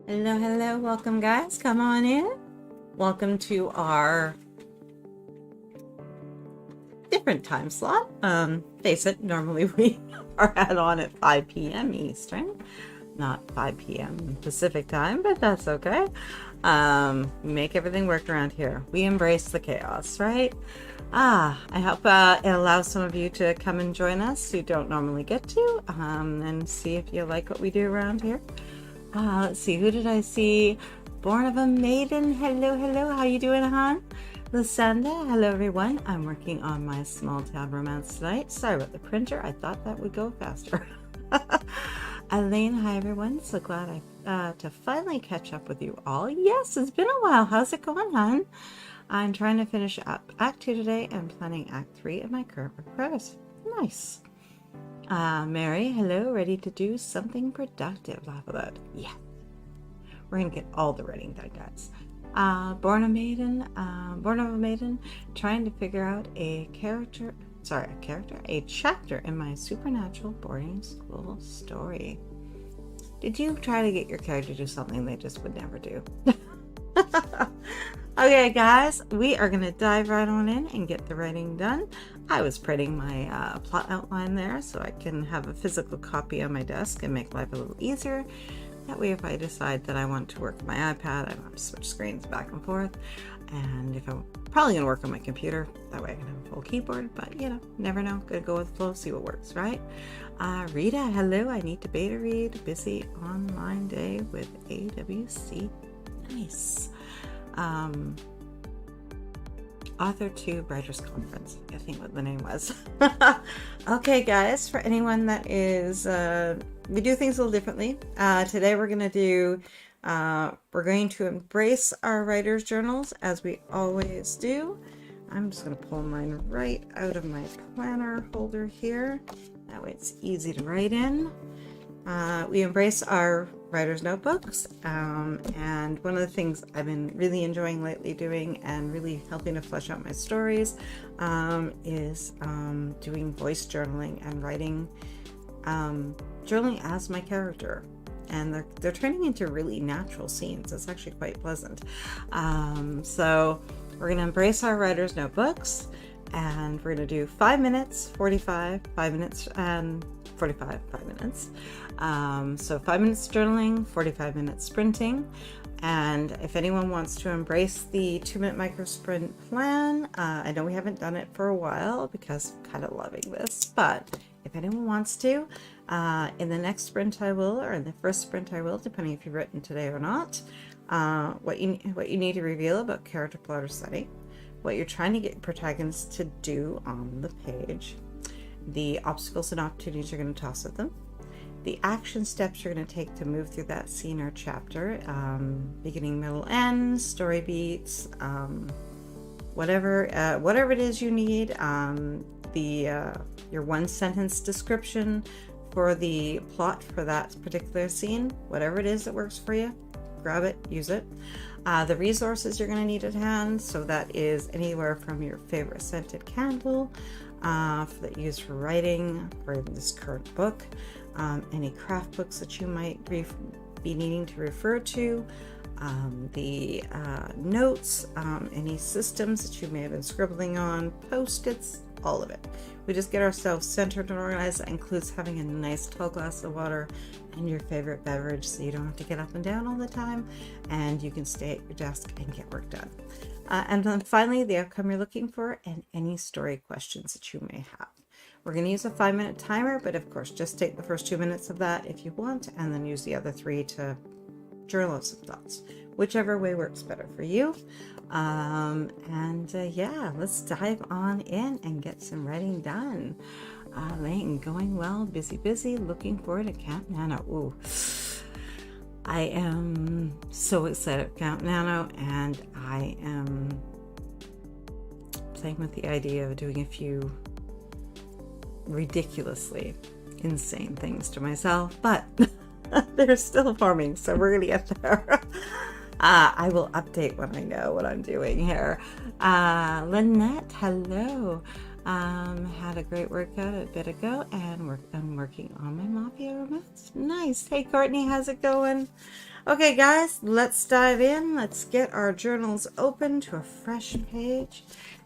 Hello, hello, welcome guys, come on in. Welcome to our different time slot. Face it, normally we are on at 5 p.m. Eastern, not 5 p.m. Pacific time, but that's okay. We make everything work around here. We embrace the chaos, right? I hope it allows some of you to come and join us who don't normally get to, and see if you like what we do around here. Let's see, who did I see? Born of a Maiden, hello, hello, how you doing, hon? Lusanda, hello everyone. I'm working on my small town romance tonight. Sorry about the printer, I thought that would go faster. Elaine, hi everyone. So glad to finally catch up with you all. Yes, it's been a while. How's it going, hon? I'm trying to finish up Act 2 today and planning Act 3 of my current work progress. Nice. Mary, hello, ready to do something productive. Laugh at that. Yeah. We're gonna get all the writing done, guys. Born of a maiden, trying to figure out a chapter in my supernatural boarding school story. Did you try to get your character to do something they just would never do? Okay, guys, we are gonna dive right on in and get the writing done. I was printing my plot outline there so I can have a physical copy on my desk and make life a little easier. That way, if I decide that I want to work on my iPad, I don't have to switch screens back and forth. And if I'm probably gonna work on my computer, that way I can have a full keyboard, but you know, never know. Gonna go with the flow, see what works, right? Rita, hello, I need to beta read. Busy online day with AWC. Nice. Author 2 Writers Conference, I think what the name was. Okay, guys, for anyone that is, we do things a little differently. Today we're going to embrace our writer's journals as we always do. I'm just going to pull mine right out of my planner holder here. That way it's easy to write in. We embrace our writer's notebooks, and one of the things I've been really enjoying lately doing and really helping to flesh out my stories is doing voice journaling and writing journaling as my character, and they're turning into really natural scenes. It's actually quite pleasant. So we're going to embrace our writer's notebooks, and we're going to do 5 minutes, 45, 5 minutes, and 45, 5 minutes. So 5 minutes journaling, 45 minutes sprinting. And if anyone wants to embrace the 2-minute micro sprint plan, I know we haven't done it for a while because I'm kind of loving this, but if anyone wants to, in the next sprint I will, or in the first sprint I will, depending if you've written today or not, what you need to reveal about character, plot, or setting, what you're trying to get protagonists to do on the page, the obstacles and opportunities you're going to toss at them, the action steps you're going to take to move through that scene or chapter, beginning, middle, end, story beats, whatever it is you need, your 1-sentence description for the plot for that particular scene, whatever it is that works for you, grab it, use it. The resources you're going to need at hand, so that is anywhere from your favorite scented candle that you use for writing for this current book, any craft books that you might be needing to refer to, the notes, any systems that you may have been scribbling on, post-its, all of it. We just get ourselves centered and organized. That includes having a nice tall glass of water and your favorite beverage, so you don't have to get up and down all the time, and you can stay at your desk and get work done. And then finally, the outcome you're looking for and any story questions that you may have. We're going to use a 5-minute timer, but of course, just take the first 2 minutes of that if you want, and then use the other 3 to journal some thoughts, whichever way works better for you. Yeah, let's dive on in and get some writing done. Laying, going well, busy, looking forward to Camp Nano. Ooh, I am so excited for Camp Nano, and I am playing with the idea of doing a few ridiculously insane things to myself, but they're still forming, so we're gonna get there. I will update when I know what I'm doing here. Lynette, hello. Had a great workout a bit ago, and I'm working on my Mafia romance. Nice. Hey, Courtney, how's it going? Okay, guys, let's dive in. Let's get our journals open to a fresh page,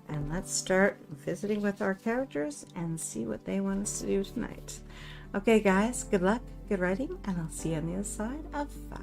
and let's start visiting with our characters and see what they want us to do tonight. Okay, guys, good luck, good writing, and I'll see you on the other side of 5.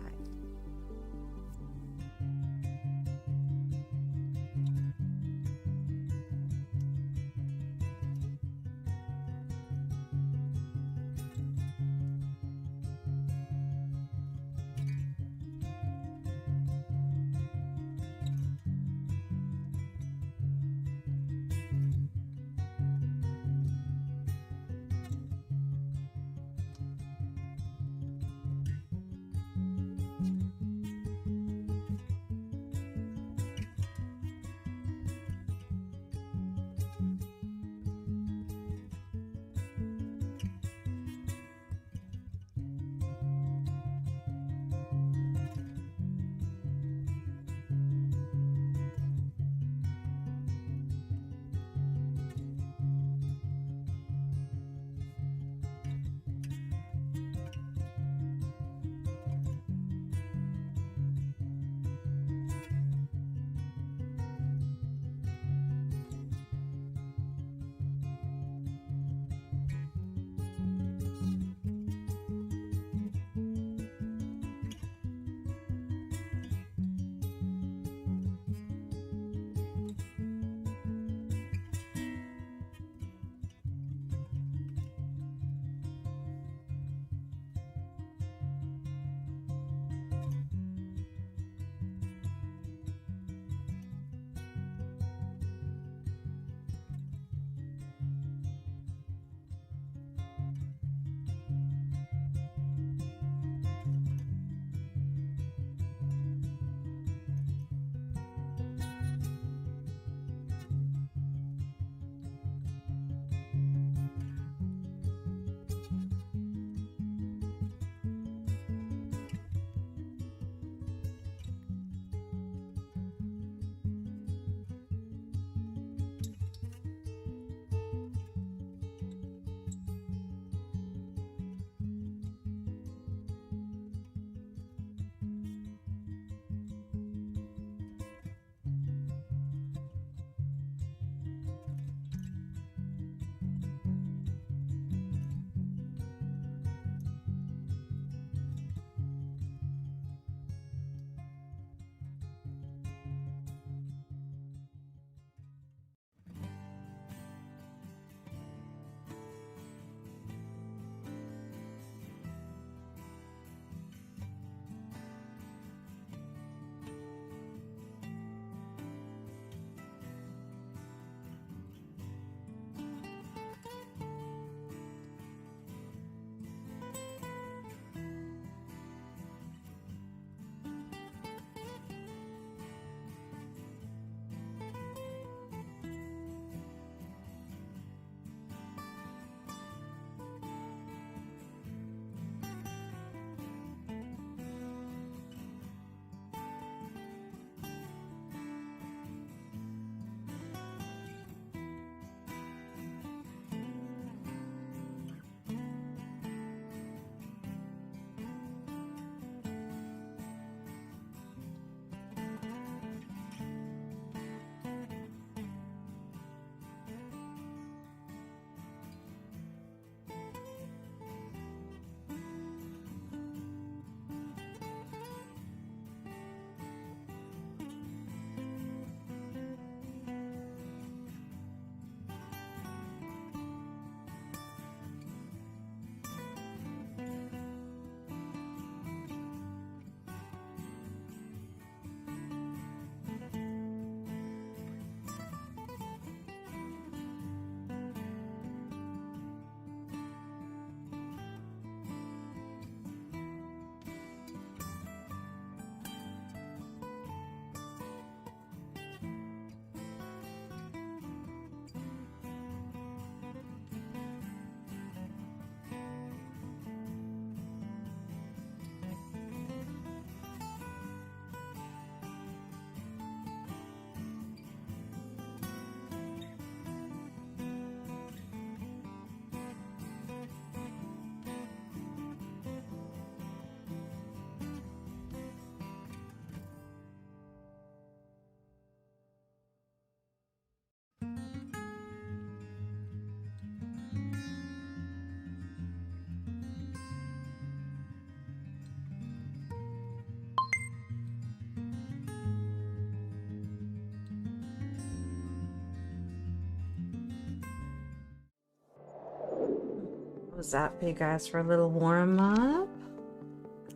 was that for you guys for a little warm up.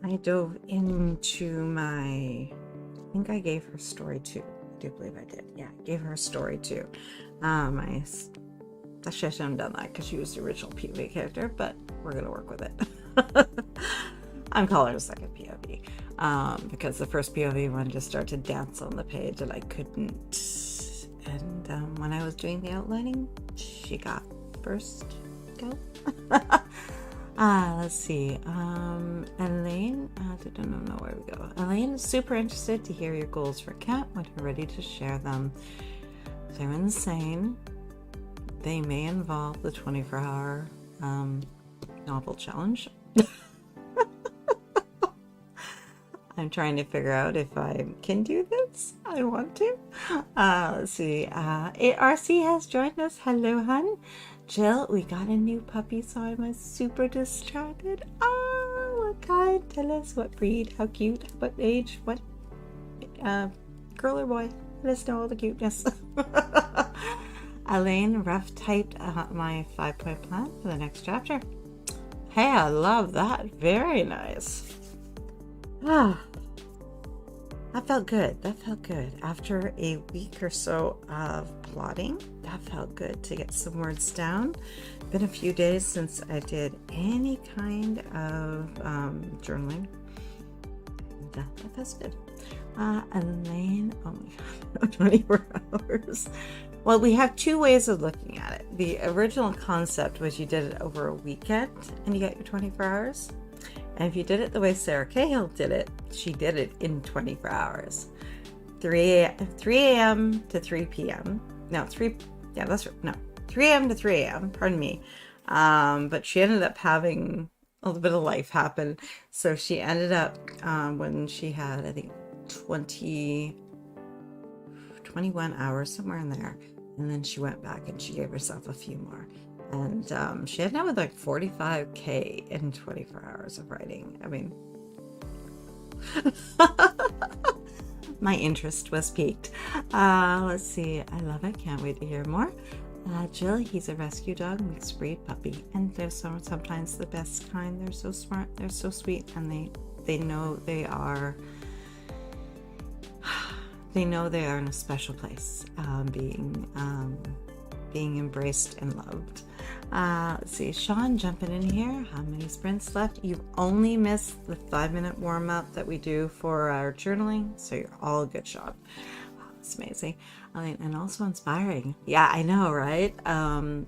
I dove into I think I gave her story 2. I do believe I did. Yeah, I gave her a story 2. I shouldn't have done that because she was the original POV character, but we're going to work with it. I'm calling her a second POV because the first POV one just started to dance on the page and I couldn't. And when I was doing the outlining, she got first go. Let's see. Elaine, I don't know where we go. Elaine is super interested to hear your goals for camp when you're ready to share them. They're insane. They may involve the 24-hour novel challenge. I'm trying to figure out if I can do this. I want to. Let's see. RC has joined us. Hello, hun. Jill, we got a new puppy, so I'm super distracted. What kind? Tell us what breed, how cute, what age, what girl or boy. Let us know all the cuteness. Elaine rough typed my 5-point plan for the next chapter. Hey, I love that. Very nice. That felt good. That felt good. After a week or so of plotting, that felt good to get some words down. Been a few days since I did any kind of journaling. And, that feels good. Elaine, oh my god, 24 hours. Well, we have 2 ways of looking at it. The original concept was you did it over a weekend and you got your 24 hours. And if you did it the way Sarah Cahill did it, she did it in 24 hours. 3 a.m. to 3 p.m. No, 3 a.m. to 3 a.m. Pardon me. But she ended up having a little bit of life happen. So she ended up, when she had, I think, 21 hours, somewhere in there. And then she went back and she gave herself a few more. And she ended up with like 45K in 24 hours of writing. I mean, my interest was piqued. Let's see. I love it. Can't wait to hear more. Jill, he's a rescue dog, mixed breed puppy. And they're sometimes the best kind. They're so smart. They're so sweet. And they know they are... They know they are in a special place, being embraced and loved. Let's see, Sean jumping in here. How many sprints left? You've only missed the 5-minute warm-up that we do for our journaling, so you're all good, Sean. Wow, that's amazing. And also inspiring. Yeah, I know, right?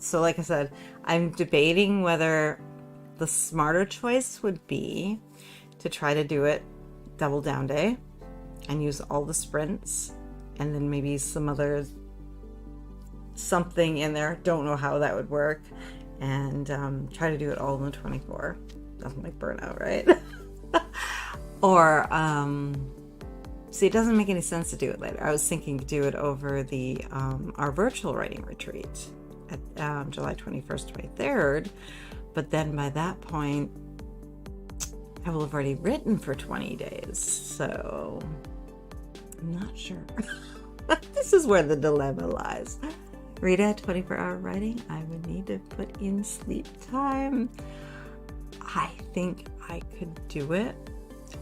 So like I said, I'm debating whether the smarter choice would be to try to do it double down day and use all the sprints and then maybe something in there. Don't know how that would work. And try to do it all in the 24. Nothing like burnout, right? Or see, it doesn't make any sense to do it later. I was thinking to do it over the our virtual writing retreat at July 21st, 23rd. But then by that point, I will have already written for 20 days. So I'm not sure. This is where the dilemma lies. Rita, 24-hour writing, I would need to put in sleep time. I think I could do it.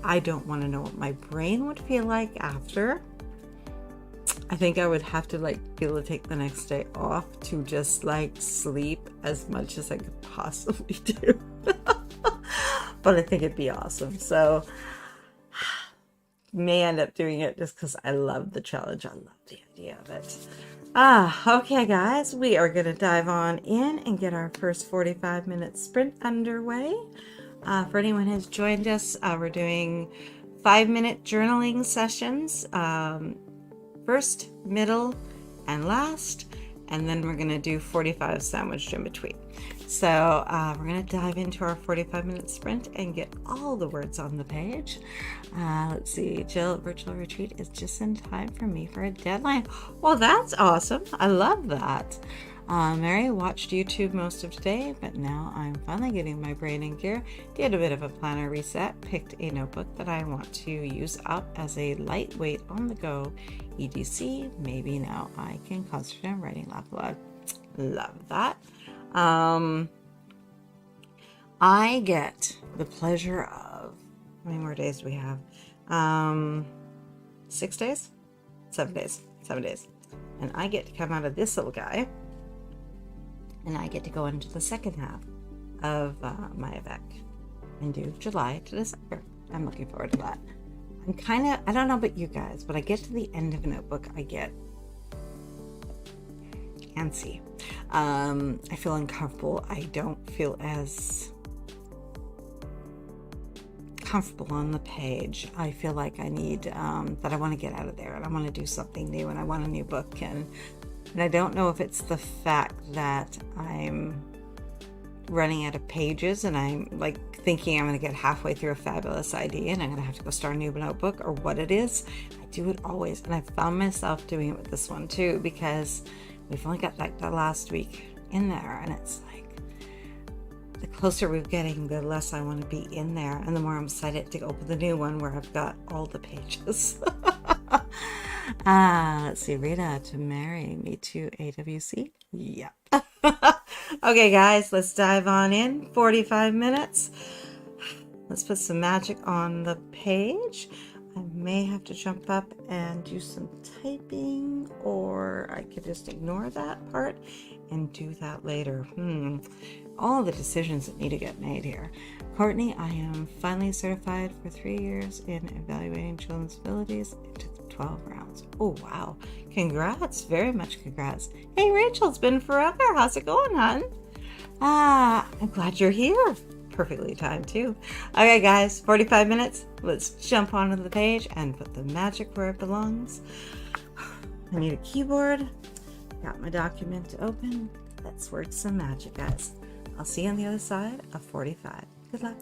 I don't want to know what my brain would feel like after. I think I would have to be able to take the next day off to just sleep as much as I could possibly do. But I think it'd be awesome. So may end up doing it just because I love the challenge. I love the idea of it. Okay, guys, we are going to dive on in and get our first 45-minute sprint underway. For anyone who's joined us, we're doing 5-minute journaling sessions, first, middle, and last, and then we're going to do 45 sandwiched in between. So we're going to dive into our 45-minute sprint and get all the words on the page. Let's see, Jill, virtual retreat is just in time for me for a deadline. Well, that's awesome. I love that. Mary watched YouTube most of today, but now I'm finally getting my brain in gear. Did a bit of a planner reset, picked a notebook that I want to use up as a lightweight on the go EDC. Maybe now I can concentrate on writing laugh aloud. Love that. I get the pleasure of, how many more days do we have? 6 days? 7 days. 7 days. And I get to come out of this little guy, and I get to go into the second half of my evac and do July to December. I'm looking forward to that. I'm kind of, I don't know about you guys, but I get to the end of a notebook, I get antsy. I feel uncomfortable. I don't feel as comfortable on the page. I feel like I need, that I want to get out of there, and I want to do something new, and I want a new book. And I don't know if it's the fact that I'm running out of pages and I'm like thinking I'm going to get halfway through a fabulous idea and I'm going to have to go start a new notebook, or what it is. I do it always, and I found myself doing it with this one too, because we've only got like the last week in there, and it's like the closer we're getting, the less I want to be in there, and the more I'm excited to open the new one where I've got all the pages. Let's see, Rita, to marry me to AWC. Yep. Okay, guys, let's dive on in. 45 minutes. Let's put some magic on the page. I may have to jump up and do some typing, or I could just ignore that part and do that later. All the decisions that need to get made here. Courtney, I am finally certified for 3 years in evaluating children's abilities. It took 12 rounds. Oh, wow. Congrats. Very much congrats. Hey, Rachel, it's been forever. How's it going, hon? I'm glad you're here. Perfectly timed, too. Okay, guys, 45 minutes. Let's jump onto the page and put the magic where it belongs. I need a keyboard. Got my document open. Let's work some magic, guys. I'll see you on the other side of 45. Good luck.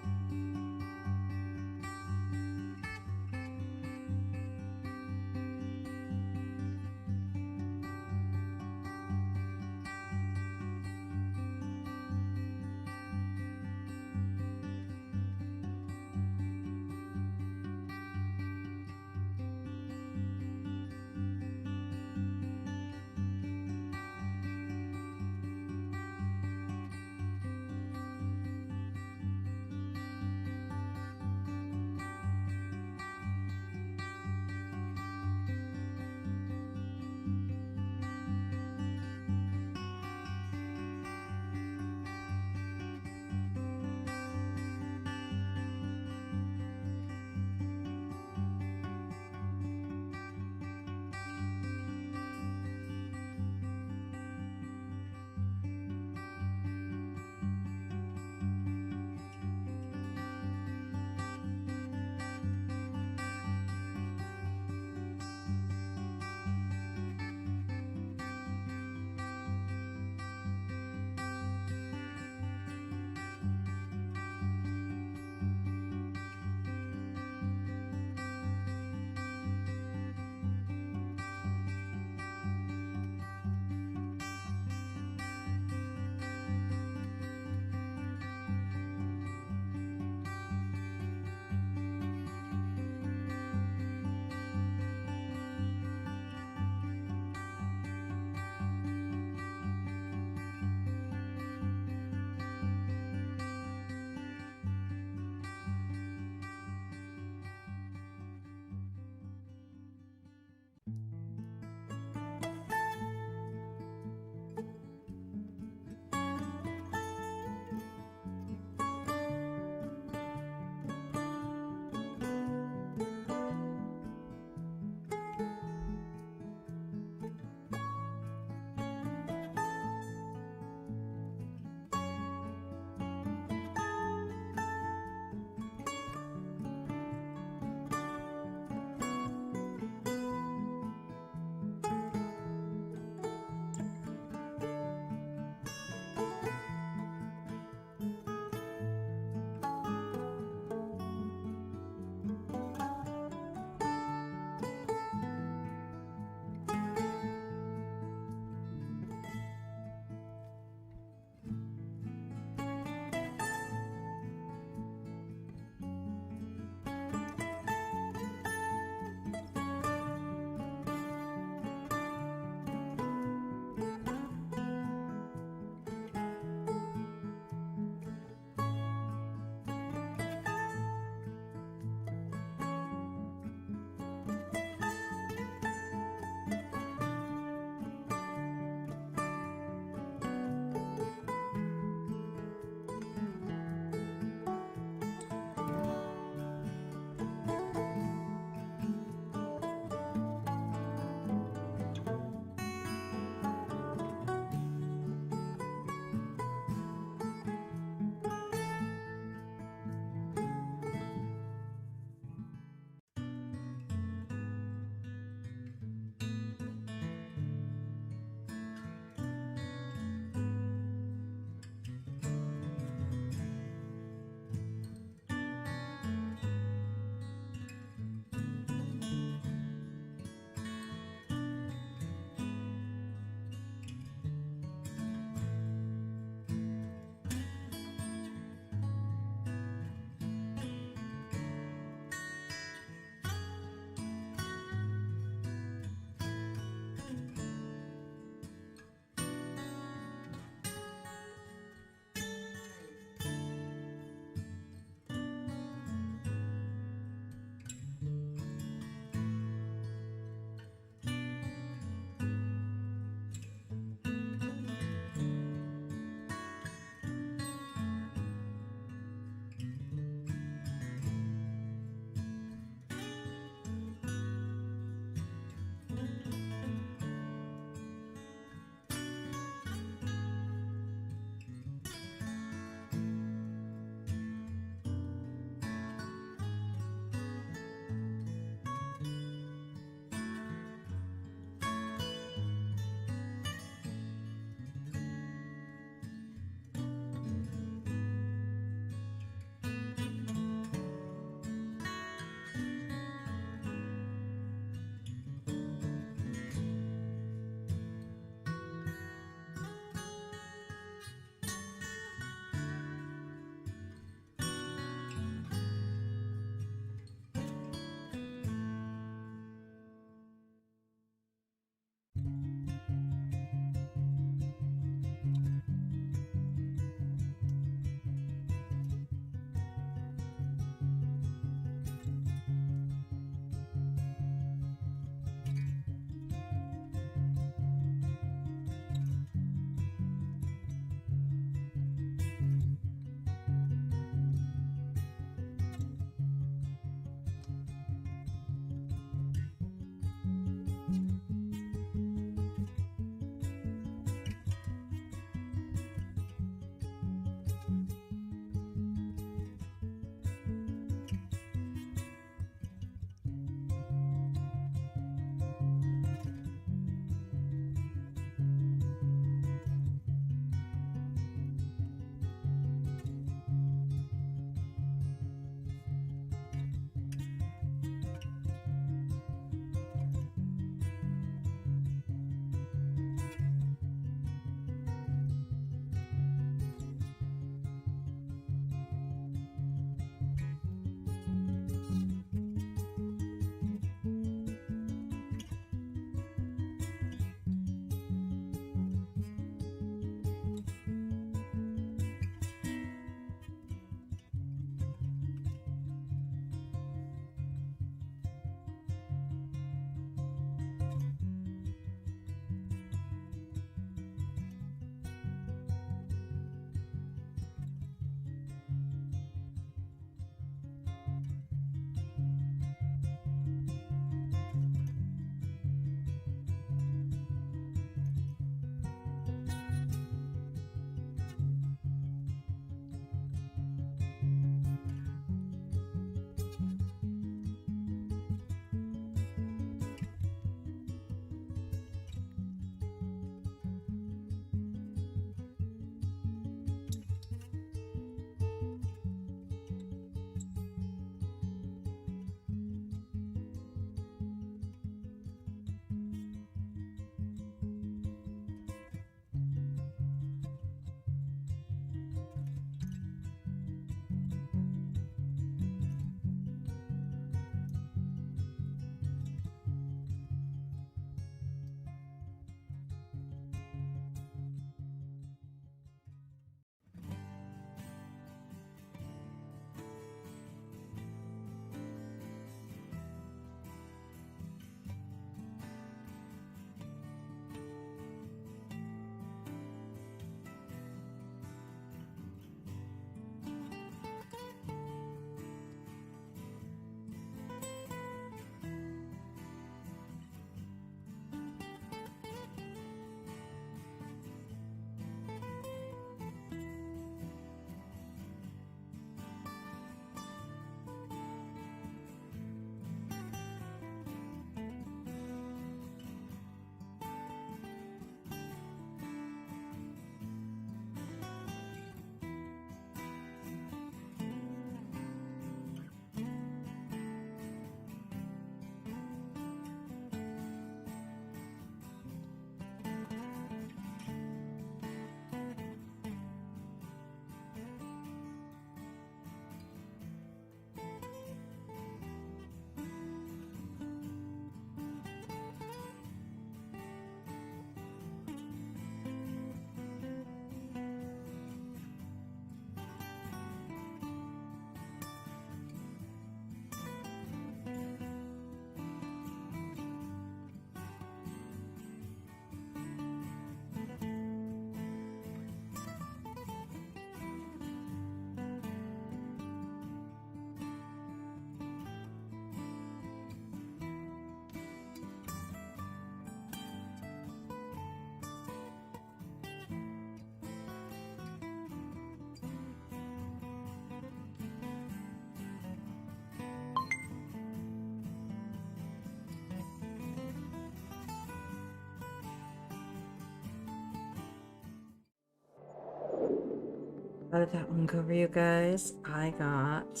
How did that one go for you guys? I got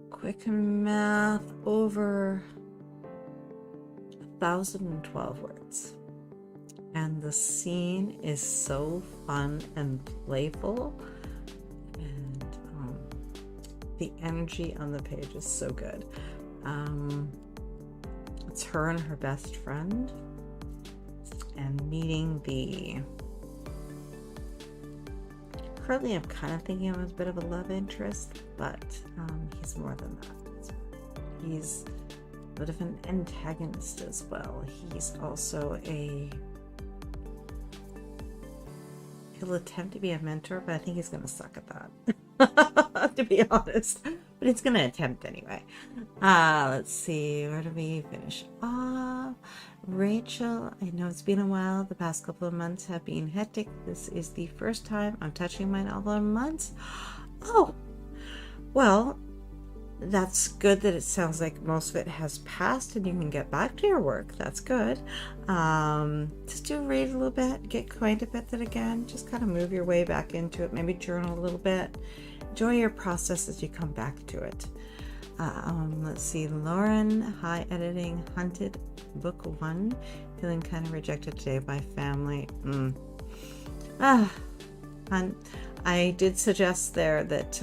quick math over 1,012 words. And the scene is so fun and playful. And the energy on the page is so good. It's her and her best friend. And meeting the... Currently, I'm kind of thinking of him as a bit of a love interest, but he's more than that. He's a bit of an antagonist as well. He's also he'll attempt to be a mentor, but I think he's going to suck at that, to be honest. But he's going to attempt anyway. Let's see, where do we finish off? Rachel, I know it's been a while. The past couple of months have been hectic. This is the first time I'm touching my novel in months. Oh, well, that's good that it sounds like most of it has passed and you can get back to your work. That's good. Just do read a little bit, get acquainted with it again. Just kind of move your way back into it. Maybe journal a little bit. Enjoy your process as you come back to it. Let's see, Lauren, hi, editing, Hunted, book 1, feeling kind of rejected today by family. I did suggest there that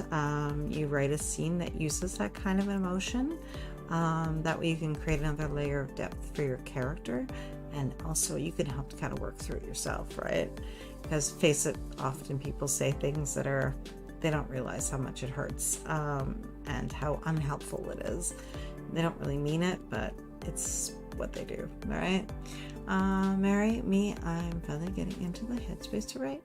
you write a scene that uses that kind of emotion. That way you can create another layer of depth for your character, and also you can help to kind of work through it yourself, right? Because face it, often people say things that they don't realize how much it hurts and how unhelpful it is. They don't really mean it, but it's what they do, all right? Mary, me, I'm finally getting into the headspace to write.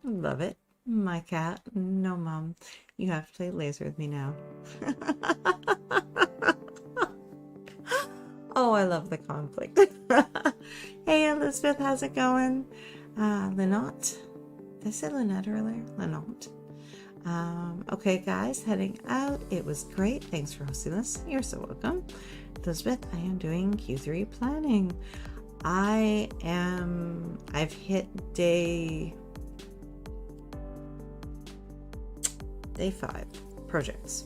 Love it. My cat, no mom, you have to play laser with me now. Oh, I love the conflict. Hey Elizabeth, how's it going? Lynette, did I say Lynette earlier? Lynette. Okay guys, heading out. It was great. Thanks for hosting this. You're so welcome. Elizabeth, I am doing Q3 planning. I've hit day 5 projects.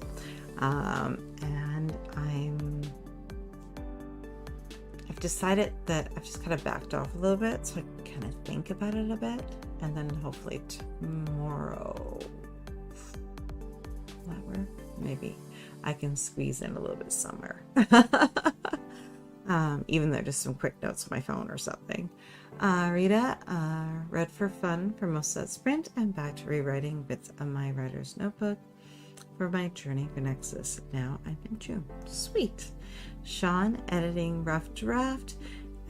And I've decided that I've just kind of backed off a little bit so I can kind of think about it a bit, and then hopefully tomorrow, maybe I can squeeze in a little bit somewhere. Even though just some quick notes on my phone or something. Rita, read for fun for most of that sprint and back to rewriting bits of my writer's notebook for my journey for Nexus. Now I'm in June. Sweet. Sean, editing rough draft,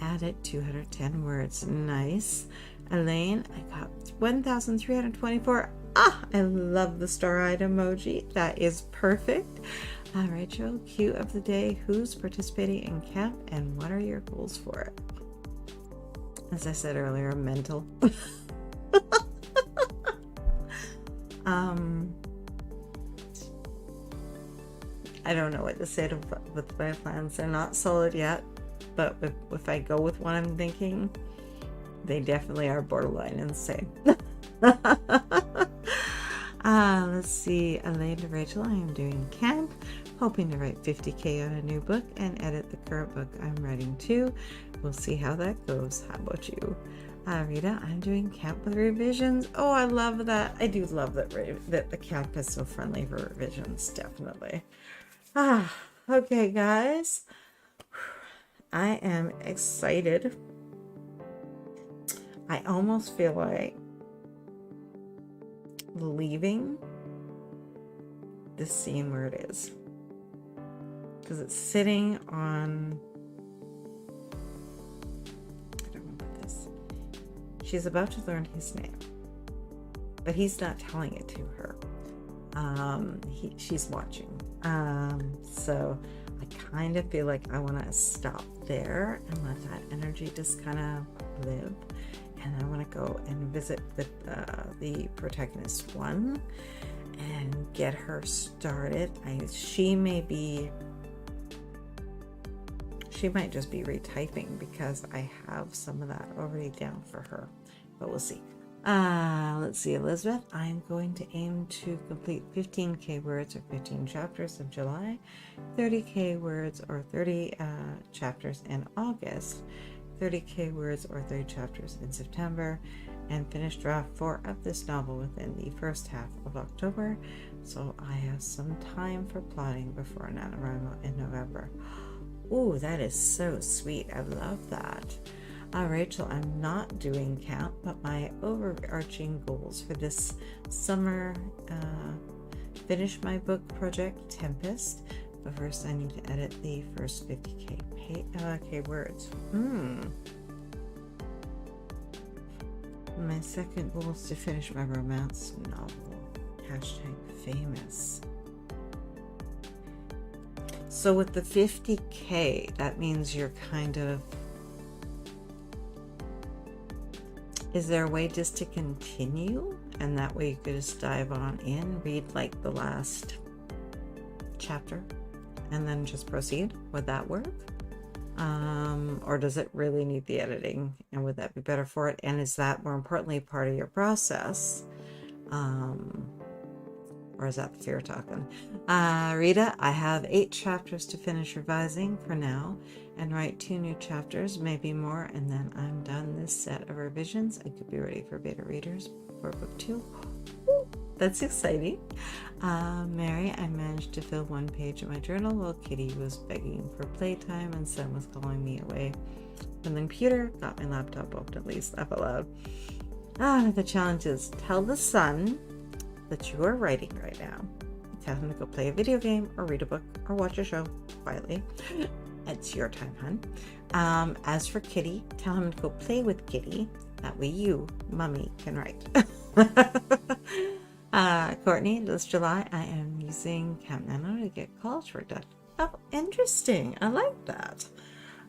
added 210 words. Nice. Elaine, I got 1,324. I love the star-eyed emoji. That is perfect. Rachel, cue of the day. Who's participating in camp and what are your goals for it? As I said earlier, mental. I don't know what to say with my plans. They're not solid yet, but if I go with what I'm thinking, they definitely are borderline insane. Let's see, Elaine to Rachel, I am doing camp, hoping to write 50K on a new book and edit the current book I'm writing too. We'll see how that goes. How about you? Rita, I'm doing camp with revisions. Oh, I love that. I do love that the camp is so friendly for revisions, definitely. Okay, guys. I am excited. I almost feel like leaving this scene where it is, because it's sitting on, I don't know about this. She's about to learn his name, but he's not telling it to her. She's watching. So I kind of feel like I want to stop there and let that energy just kind of live. And I want to go and visit with the protagonist 1 and get her started. She might just be retyping because I have some of that already down for her, but we'll see. Let's see, Elizabeth. I'm going to aim to complete 15K words or 15 chapters in July, 30K words or 30 chapters in August, 30K words or 30 chapters in September, and finish draft 4 of this novel within the first half of October. So I have some time for plotting before NaNoWriMo in November. Ooh, that is so sweet. I love that. Rachel, I'm not doing camp, but my overarching goals for this summer, finish my book project, Tempest, but first I need to edit the first 50K words. My second goal is to finish my romance novel, #famous. So with the 50K, that means you're kind of, is there a way just to continue? And that way you could just dive on in, read like the last chapter, and then just proceed? Would that work? Or does it really need the editing? And would that be better for it? And is that more importantly part of your process? Or is that the fear talking? Rita, I have 8 chapters to finish revising for now and write 2 new chapters, maybe more, and then I'm done this set of revisions. I could be ready for beta readers for book 2. Ooh, that's exciting. Mary, I managed to fill 1 page of my journal while Kitty was begging for playtime and Sam was calling me away from the computer. Got my laptop open at least, laugh out loud. The challenge is tell the sun that you are writing right now. Tell him to go play a video game or read a book or watch a show quietly. It's your time, hun. As for Kitty, tell him to go play with Kitty. That way you, Mummy, can write. Courtney, this July I am using Camp Nano to get college work done. Oh, interesting. I like that.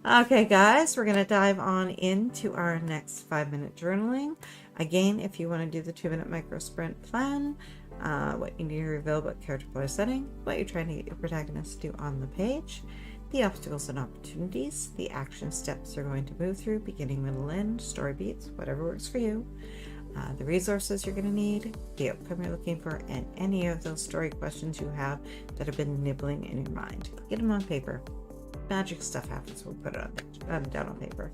Okay, guys, we're going to dive on into our next 5-minute journaling. Again, if you want to do the 2-minute micro sprint plan, what you need to reveal about character player setting, what you're trying to get your protagonist to do on the page, the obstacles and opportunities, the action steps they're going to move through, beginning, middle, end, story beats, whatever works for you, the resources you're going to need, the outcome you're looking for, and any of those story questions you have that have been nibbling in your mind. Get them on paper. Magic stuff happens when we put it down on paper.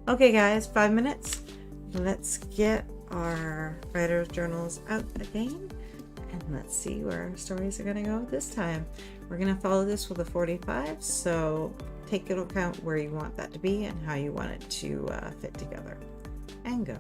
Okay, guys, 5 minutes. Let's get our writer's journals out again, and let's see where our stories are going to go this time. We're going to follow this with a 45, so take into account where you want that to be and how you want it to fit together. And go.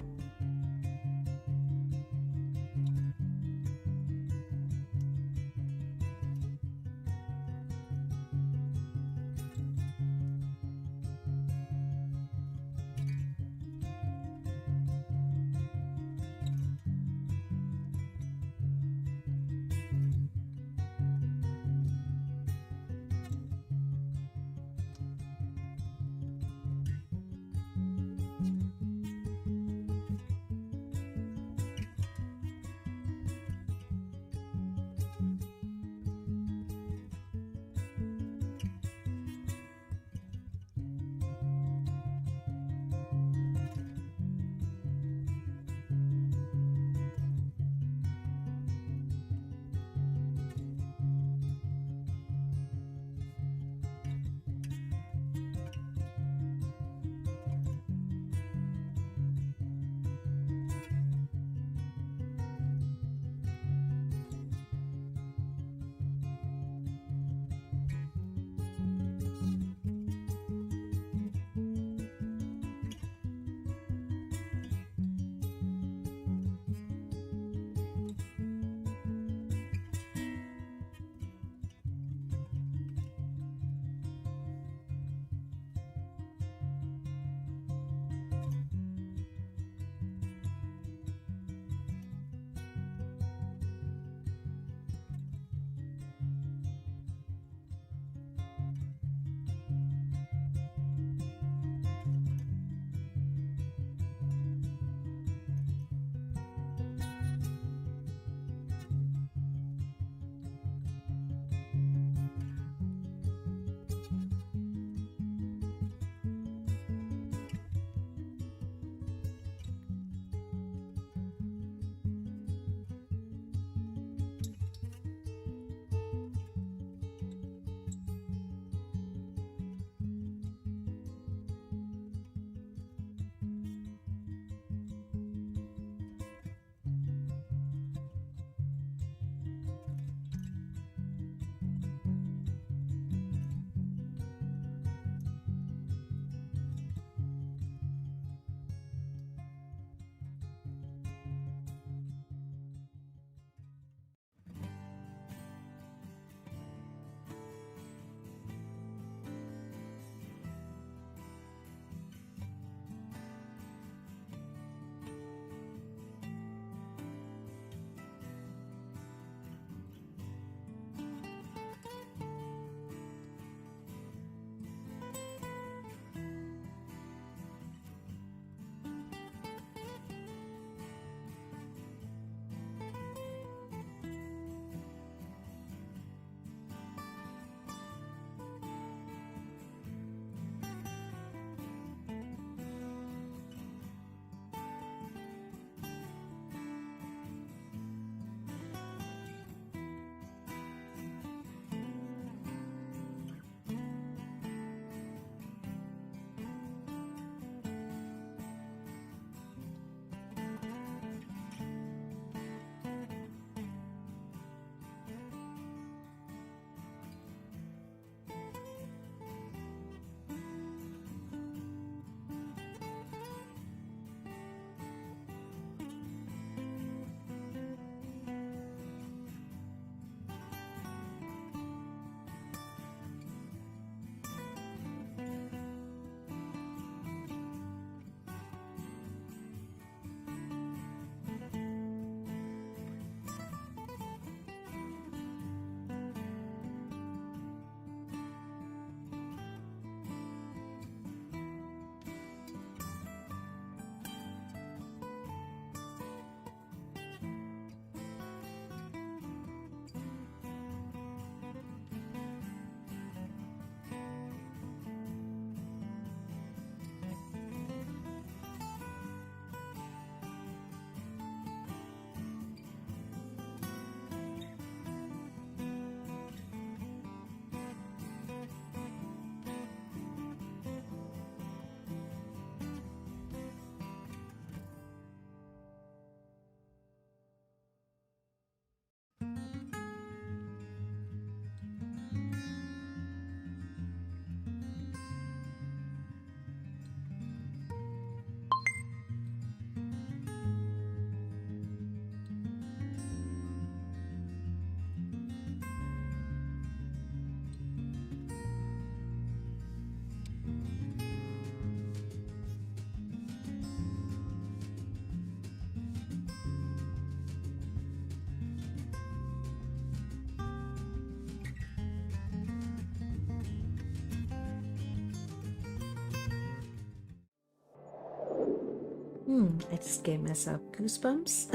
I just gave myself goosebumps.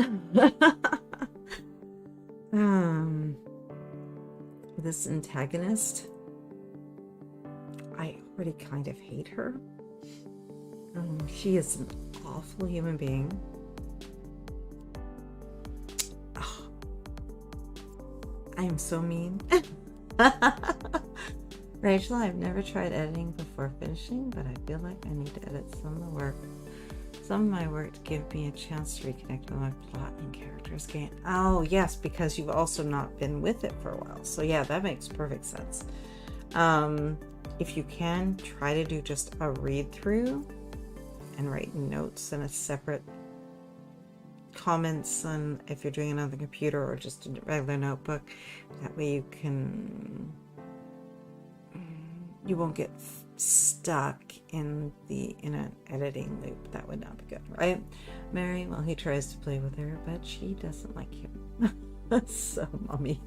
This antagonist, I already kind of hate her. She is an awful human being. Oh, I am so mean. Rachel, I've never tried editing before finishing, but I feel like I need to edit some of my work to give me a chance to reconnect with my plot and characters again. Oh, yes, because you've also not been with it for a while. So yeah, that makes perfect sense. If you can, try to do just a read through and write notes in a separate comments on if you're doing it on the computer or just a regular notebook. That way you won't get stuck in an editing loop. That would not be good, right? Mary, well, he tries to play with her, but she doesn't like him. So, mommy.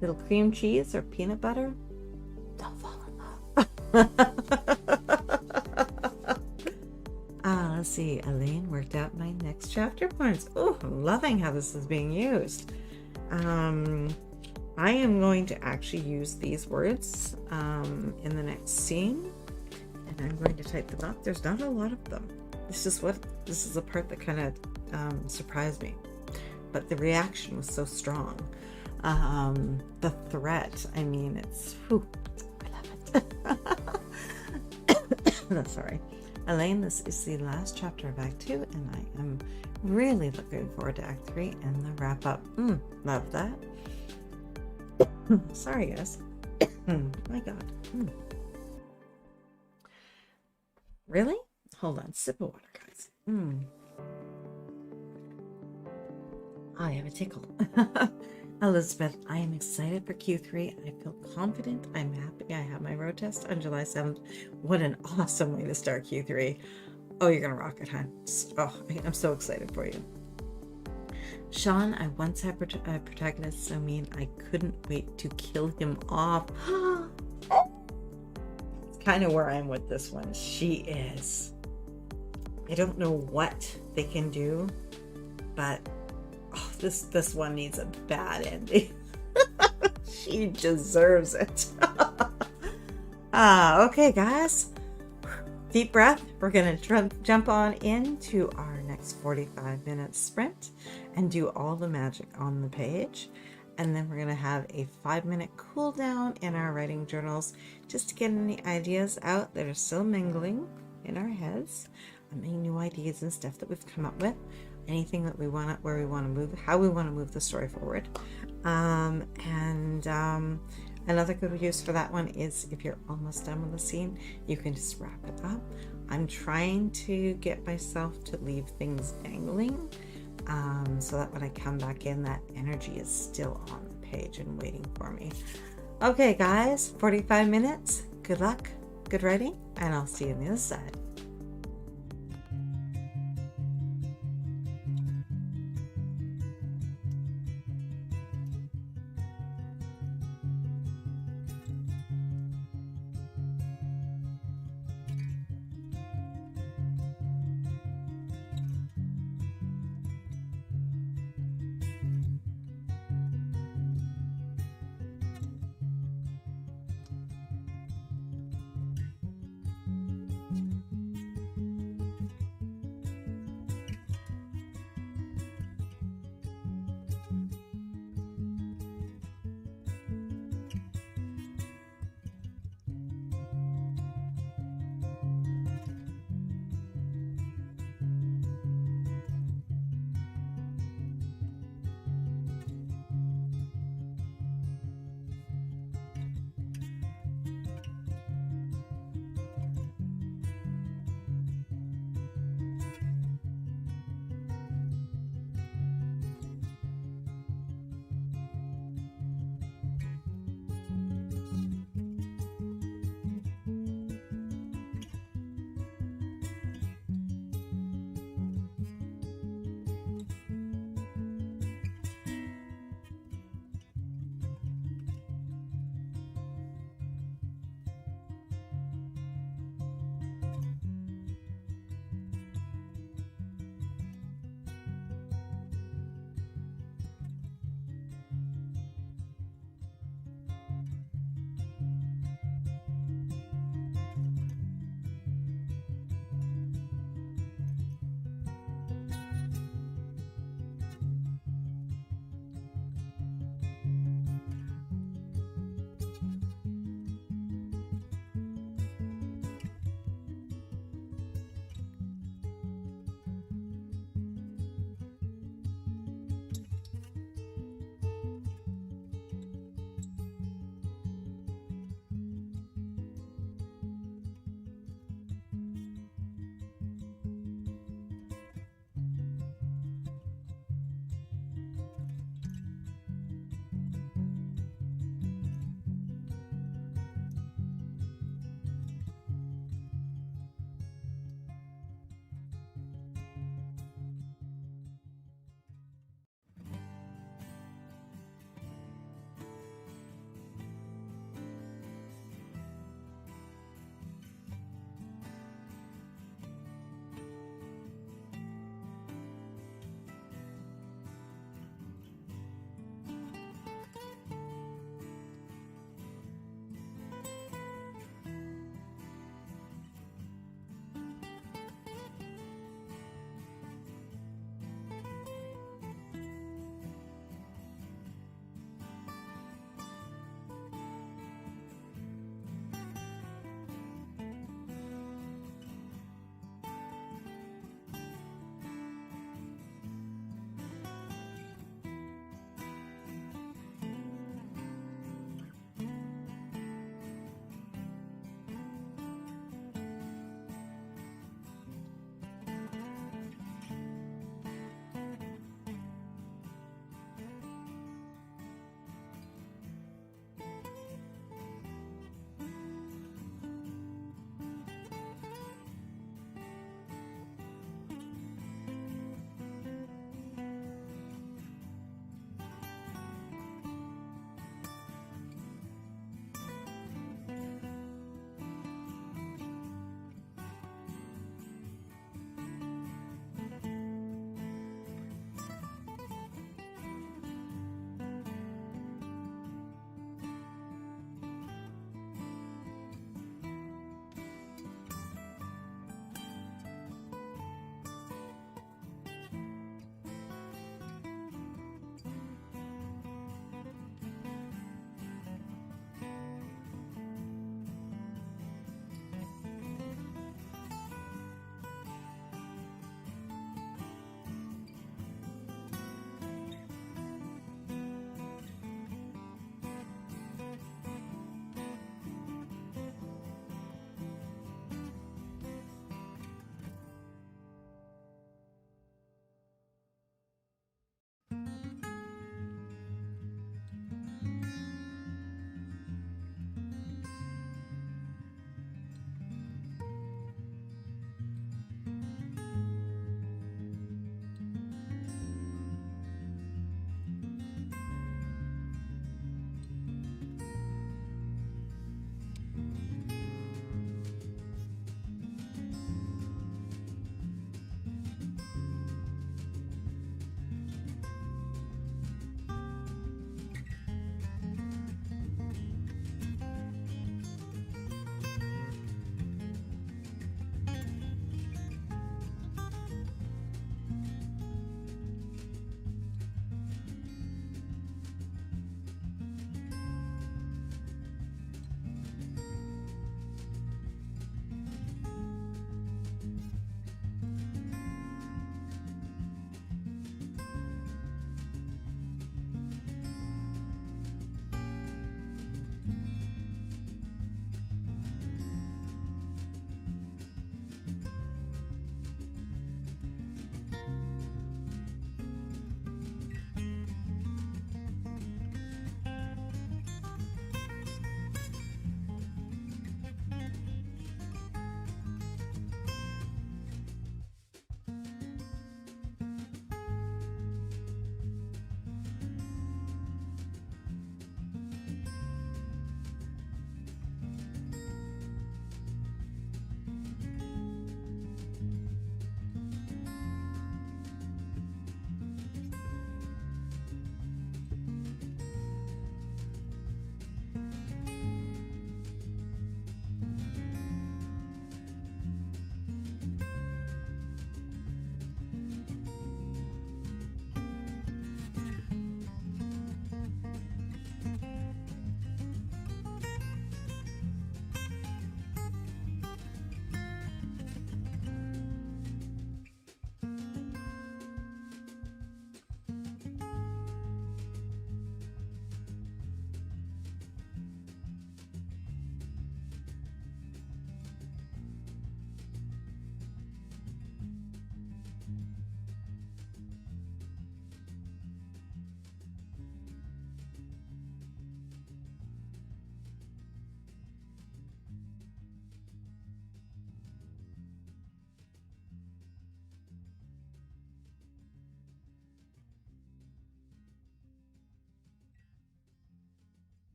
Little cream cheese or peanut butter? Don't fall in love. Let's see. Elaine worked out my next chapter points. Oh, I'm loving how this is being used. I am going to actually use these words in the next scene, and I'm going to type them up. There's not a lot of them. This is the part that kind of surprised me, but the reaction was so strong. The threat, I mean, it's, whew, I love it. Sorry. Elaine, this is the last chapter of Act 2, and I am really looking forward to Act 3 and the wrap up. Love that. Sorry, guys. My God. Really? Hold on. Sip of water, guys. I have a tickle. Elizabeth, I am excited for Q3. I feel confident. I'm happy. I have my road test on July 7th. What an awesome way to start Q3. Oh, you're going to rock it, huh? Oh, I'm so excited for you. Sean, I once had a protagonist so mean I couldn't wait to kill him off. It's kind of where I'm with this one. She is. I don't know what they can do, but this one needs a bad ending. She deserves it. Okay, guys. Deep breath. We're going to jump on into our next 45-minute sprint and do all the magic on the page. And then we're going to have a 5-minute cool down in our writing journals just to get any ideas out that are still mingling in our heads. Any new ideas and stuff that we've come up with. Anything that we want, where we want to move, how we want to move the story forward. Another good use for that one is if you're almost done with the scene, you can just wrap it up. I'm trying to get myself to leave things dangling so that when I come back in, that energy is still on the page and waiting for me. Okay, guys, 45 minutes. Good luck, good writing, and I'll see you on the other side.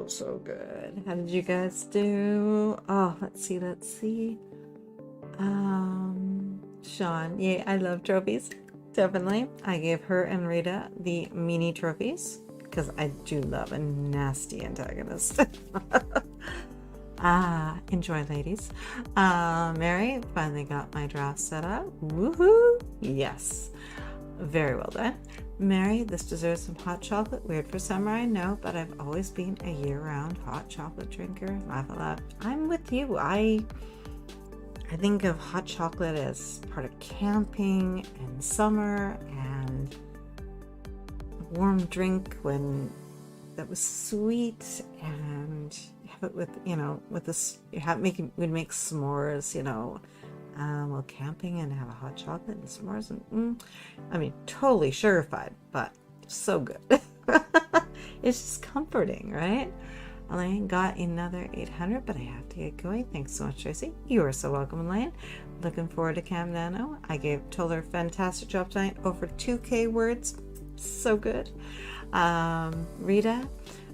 so good. How did you guys do? Oh, let's see. Sean, yay, I love trophies. Definitely. I gave her and Rita the mini trophies because I do love a nasty antagonist. Enjoy, ladies. Mary finally got my draft set up. Woohoo! Yes. Very well done. Mary, this deserves some hot chocolate. Weird for summer, I know, but I've always been a year-round hot chocolate drinker. Laugh a lot. I'm with you. I think of hot chocolate as part of camping and summer and a warm drink when that was sweet, and have it with, with this, we'd make s'mores, while camping and have a hot chocolate and s'mores. And, totally sugarified, but so good. It's just comforting, right? Elaine got another 800, but I have to get going. Thanks so much, Tracy. You are so welcome, Elaine. Looking forward to Camp Nano. Told her fantastic job tonight. Over 2K words. So good. Rita,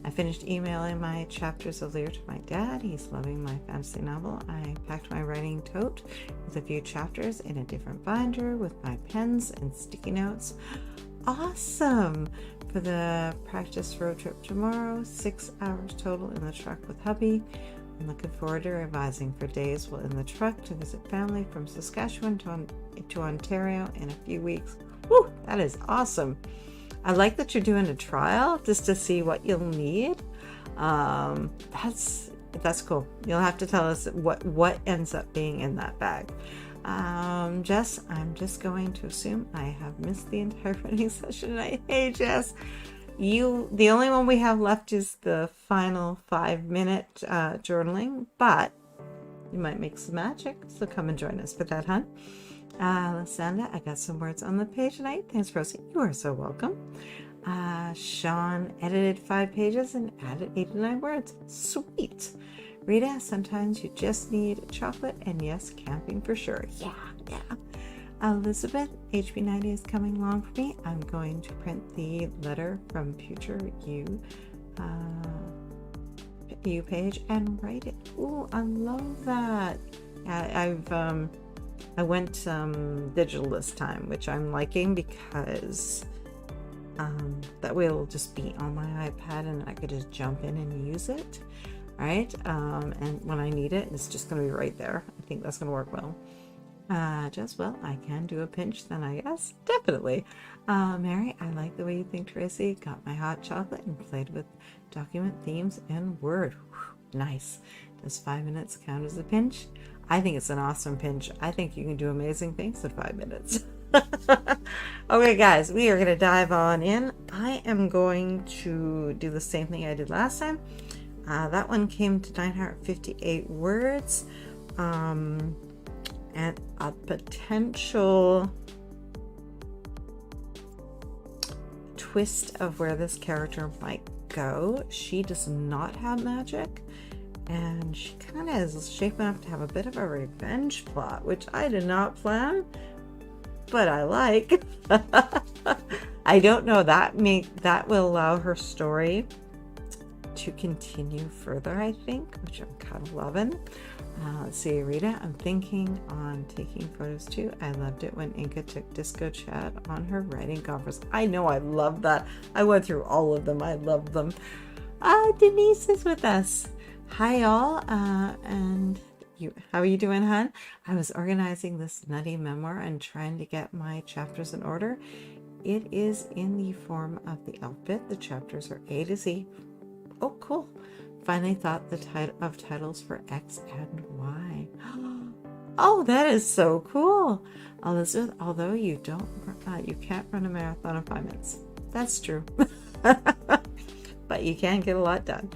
I finished emailing my chapters of Lear to my dad. He's loving my fantasy novel. I packed my writing tote with a few chapters in a different binder with my pens and sticky notes. Awesome! For the practice road trip tomorrow, 6 hours total in the truck with hubby. I'm looking forward to revising for days while in the truck to visit family from Saskatchewan to Ontario in a few weeks. Woo! That is awesome. I like that you're doing a trial just to see what you'll need. That's cool. You'll have to tell us what ends up being in that bag. Jess, I'm just going to assume I have missed the entire writing session tonight. Hey, Jess, the only one we have left is the final 5-minute journaling, but you might make some magic, so come and join us for that, huh? Lysanda, I got some words on the page tonight. Thanks, Rosie. You are so welcome. Sean edited 5 pages and added 89 words. Sweet. Rita, sometimes you just need chocolate, and yes, camping for sure. Yeah. Elizabeth, HB90 is coming along for me. I'm going to print the letter from future you page and write it. Ooh, I love that. I went digital this time, which I'm liking because that way it'll just be on my iPad and I could just jump in and use it, right? And when I need it, it's just going to be right there. I think that's going to work well. Just well, I can do a pinch then, I guess. Definitely. Mary, I like the way you think, Tracy. Got my hot chocolate and played with document themes and Word. Whew, nice. Does 5 minutes count as a pinch? I think it's an awesome pinch. I think you can do amazing things in 5 minutes. Okay, guys, we are going to dive on in. I am going to do the same thing I did last time. That one came to 958 words. And a potential twist of where this character might go. She does not have magic, and she kind of is shaping up to have a bit of a revenge plot, which I did not plan, but I like. I don't know, that will allow her story to continue further, I think, which I'm kind of loving. Let's see, Rita, I'm thinking on taking photos too. I loved it when Inka took disco chat on her writing conference. I know, I love that. I went through all of them. I love them. Denise is with us. Hi, all. And you, how are you doing, hon? I was organizing this nutty memoir and trying to get my chapters in order. It is in the form of the alphabet. The chapters are A to Z. Oh, cool. Finally thought of titles for X and Y. Oh, that is so cool. Elizabeth, although you can't run a marathon in 5 minutes. That's true. But you can get a lot done.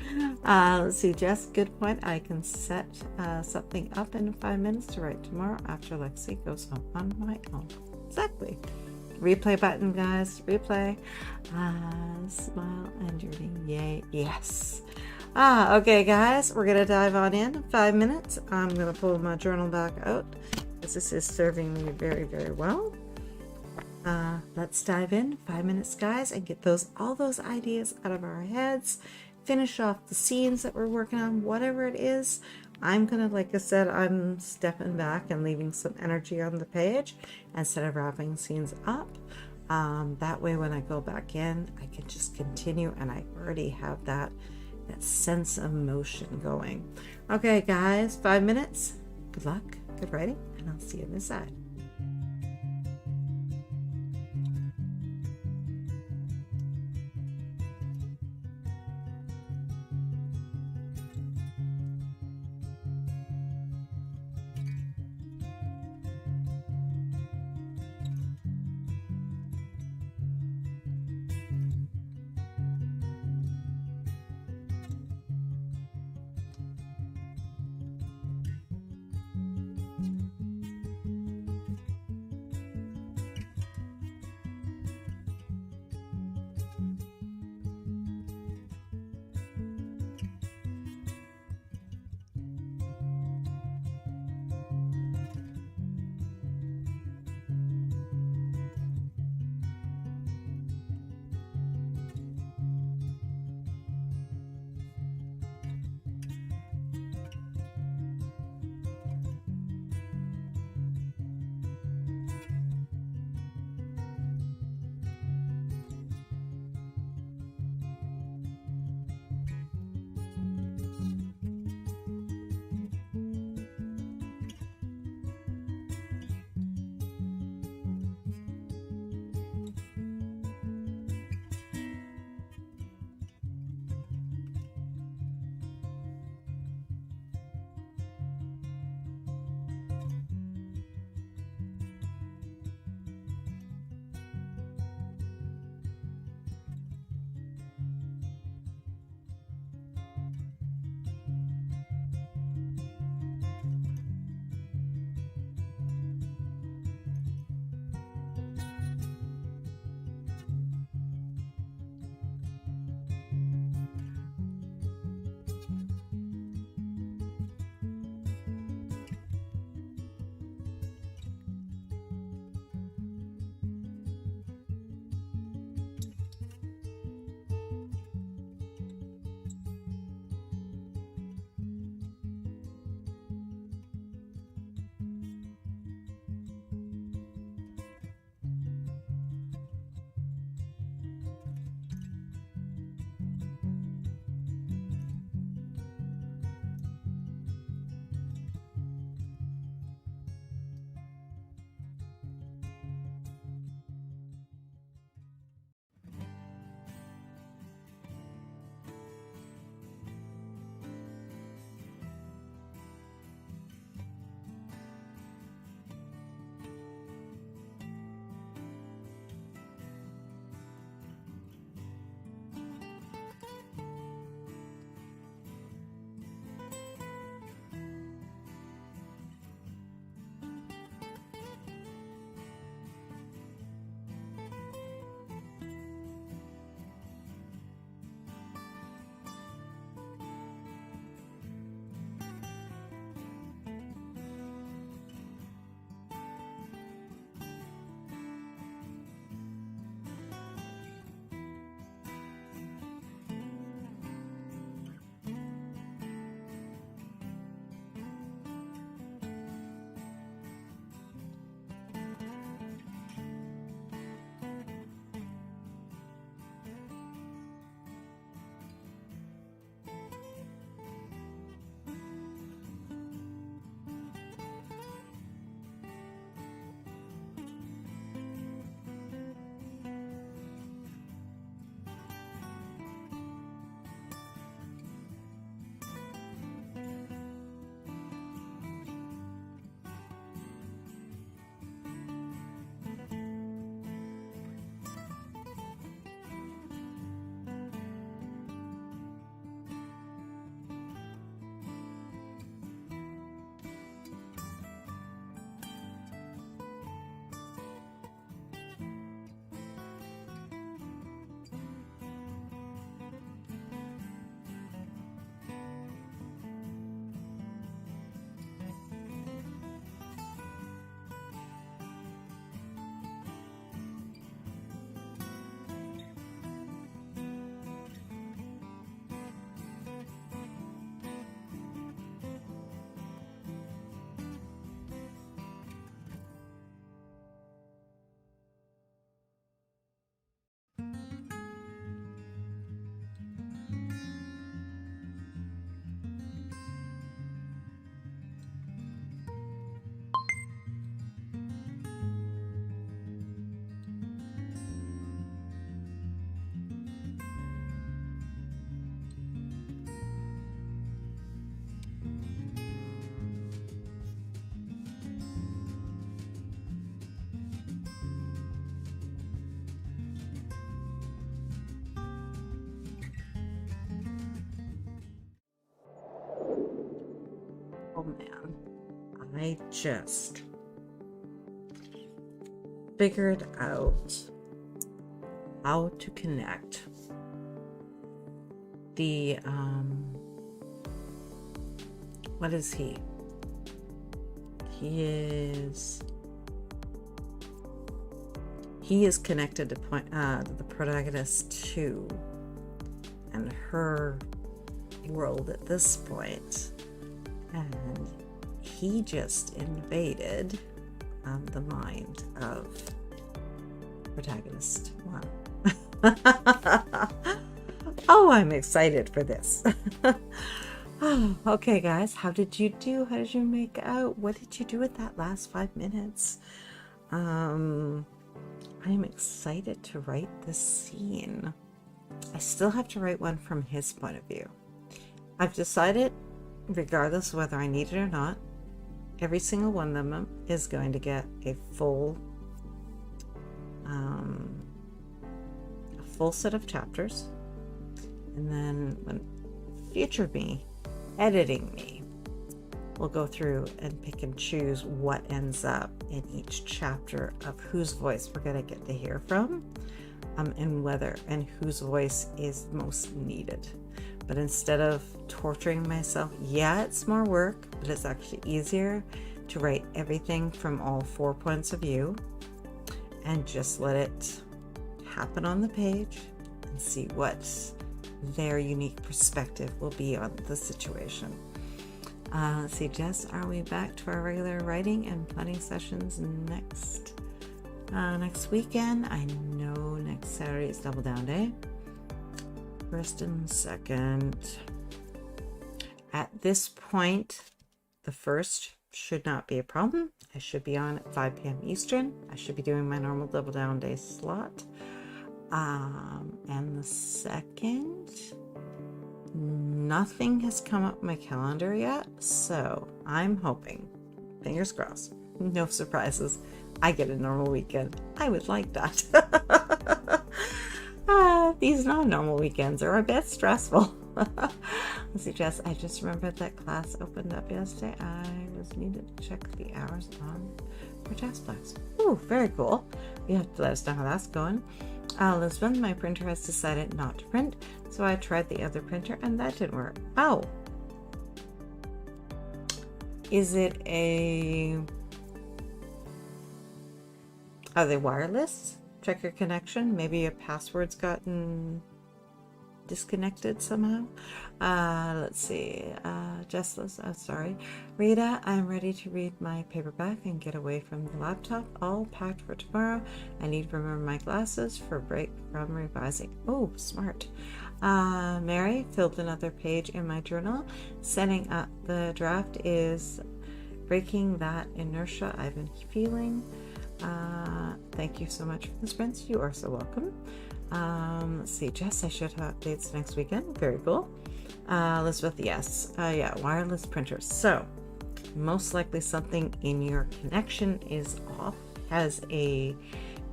Let's see, Jess, good point. I can set something up in 5 minutes to write tomorrow after Lexi goes home on my own. Exactly. Replay button, guys. Replay. Smile and you're reading. Yay. Yes. Okay, guys. We're going to dive on in 5 minutes. I'm going to pull my journal back out because this is serving me very, very well. Let's dive in. 5 minutes, guys, and get all those ideas out of our heads. finish off the scenes that we're working on, whatever it is. I'm gonna, like I said, I'm stepping back and leaving some energy on the page instead of wrapping scenes up. That way when I go back in, I can just continue and I already have that sense of motion going. Okay guys, 5 minutes. Good luck, good writing, and I'll see you on this side. Oh man, I just figured out how to connect the what is he? He is connected to the protagonist too, and her world at this point, and he just invaded the mind of protagonist one. Oh, I'm excited for this. Oh, okay, guys, how did you do? How did you make out? What did you do with that last 5 minutes? I'm excited to write this scene. I still have to write one from his point of view. I've decided, regardless of whether I need it or not, every single one of them is going to get a full set of chapters, and then when future me, editing me, will go through and pick and choose what ends up in each chapter of whose voice we're going to get to hear from, and whose voice is most needed. But instead of torturing myself, yeah, it's more work, but it's actually easier to write everything from all 4 points of view and just let it happen on the page and see what their unique perspective will be on the situation. Let's see, Jess, are we back to our regular writing and planning sessions next weekend? I know next Saturday is Double Down Day. First and second. At this point, the first should not be a problem. I should be on at 5 p.m. Eastern. I should be doing my normal Double Down Day slot. And the second, nothing has come up my calendar yet, so I'm hoping, fingers crossed, no surprises, I get a normal weekend. I would like that. These non-normal weekends are a bit stressful. Let's see, Jess, I just remembered that class opened up yesterday. I was needed to check the hours on for TaskPlex. Ooh, very cool. You have to let us know how that's going. Elizabeth, my printer has decided not to print, so I tried the other printer and that didn't work. Oh. Is it are they wireless? Check your connection. Maybe your password's gotten disconnected somehow. Let's see. Jessless, sorry. Rita, I'm ready to read my paperback and get away from the laptop. All packed for tomorrow. I need to remember my glasses for a break from revising. Oh, smart. Mary filled another page in my journal. Setting up the draft is breaking that inertia I've been feeling. Thank you so much for the sprints. You are so welcome. Let's see, Jess, I should have updates next weekend. Very cool. Elizabeth, yes. Yeah, wireless printers. So, most likely something in your connection is off. Has a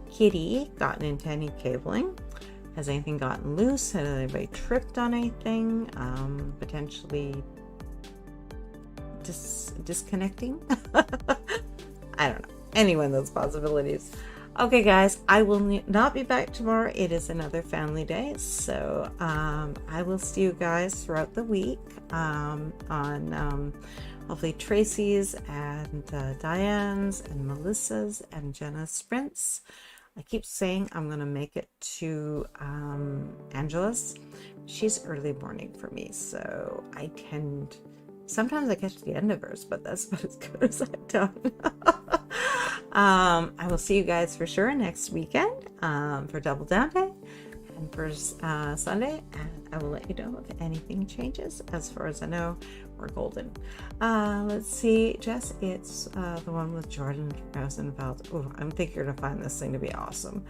kitty gotten into any cabling? Has anything gotten loose? Has anybody tripped on anything? Potentially disconnecting? I don't know. Any one of those possibilities. Okay, guys, I will not be back tomorrow. It is another family day, so I will see you guys throughout the week on hopefully Tracy's and Diane's and Melissa's and Jenna's sprints. I keep saying I'm going to make it to Angela's. She's early morning for me, so sometimes I get to the end of hers, but that's about as good as I've done. I will see you guys for sure next weekend for Double Down Day and for Sunday, and I will let you know if anything changes. As far as I know, we're golden. Let's see, Jess, it's the one with Jordan Rosenfeld. Oh, I'm thinking you're gonna find this thing to be awesome.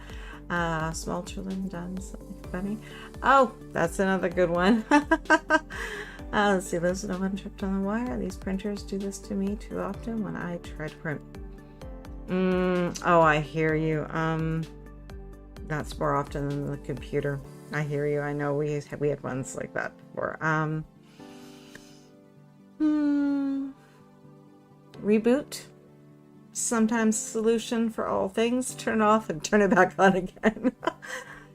Small children done something funny. Oh, that's another good one. Let's see, there's no one tripped on the wire. These printers do this to me too often when I try to print. Oh, I hear you. That's more often than the computer. I hear you. I know we had ones like that before. reboot. Sometimes solution for all things. Turn it off and turn it back on again.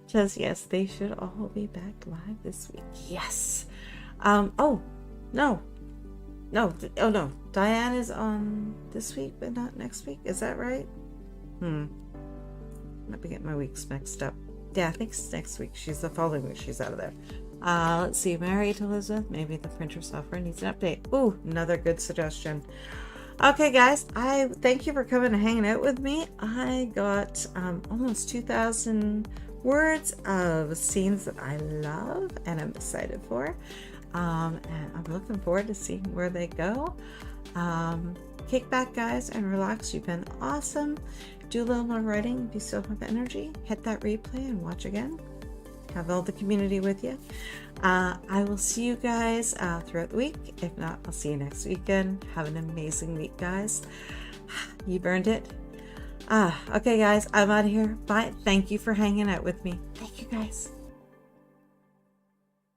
Just yes, they should all be back live this week. Yes. Oh no. Oh no. Diane is on this week, but not next week. Is that right? Might be getting my weeks mixed up. Yeah, I think it's next week. She's the following week. She's out of there. Let's see. Mary to Elizabeth. Maybe the printer software needs an update. Ooh, another good suggestion. Okay, guys. I thank you for coming and hanging out with me. I got almost 2,000 words of scenes that I love and I'm excited for. And I'm looking forward to seeing where they go. Kick back, guys, and relax. You've been awesome. Do a little more writing if you still have energy. Hit that replay and watch again. Have all the community with you. I will see you guys throughout the week. If not, I'll see you next weekend. Have an amazing week, guys. You've earned it. Okay, guys, I'm out of here. Bye. Thank you for hanging out with me. Thank you, guys.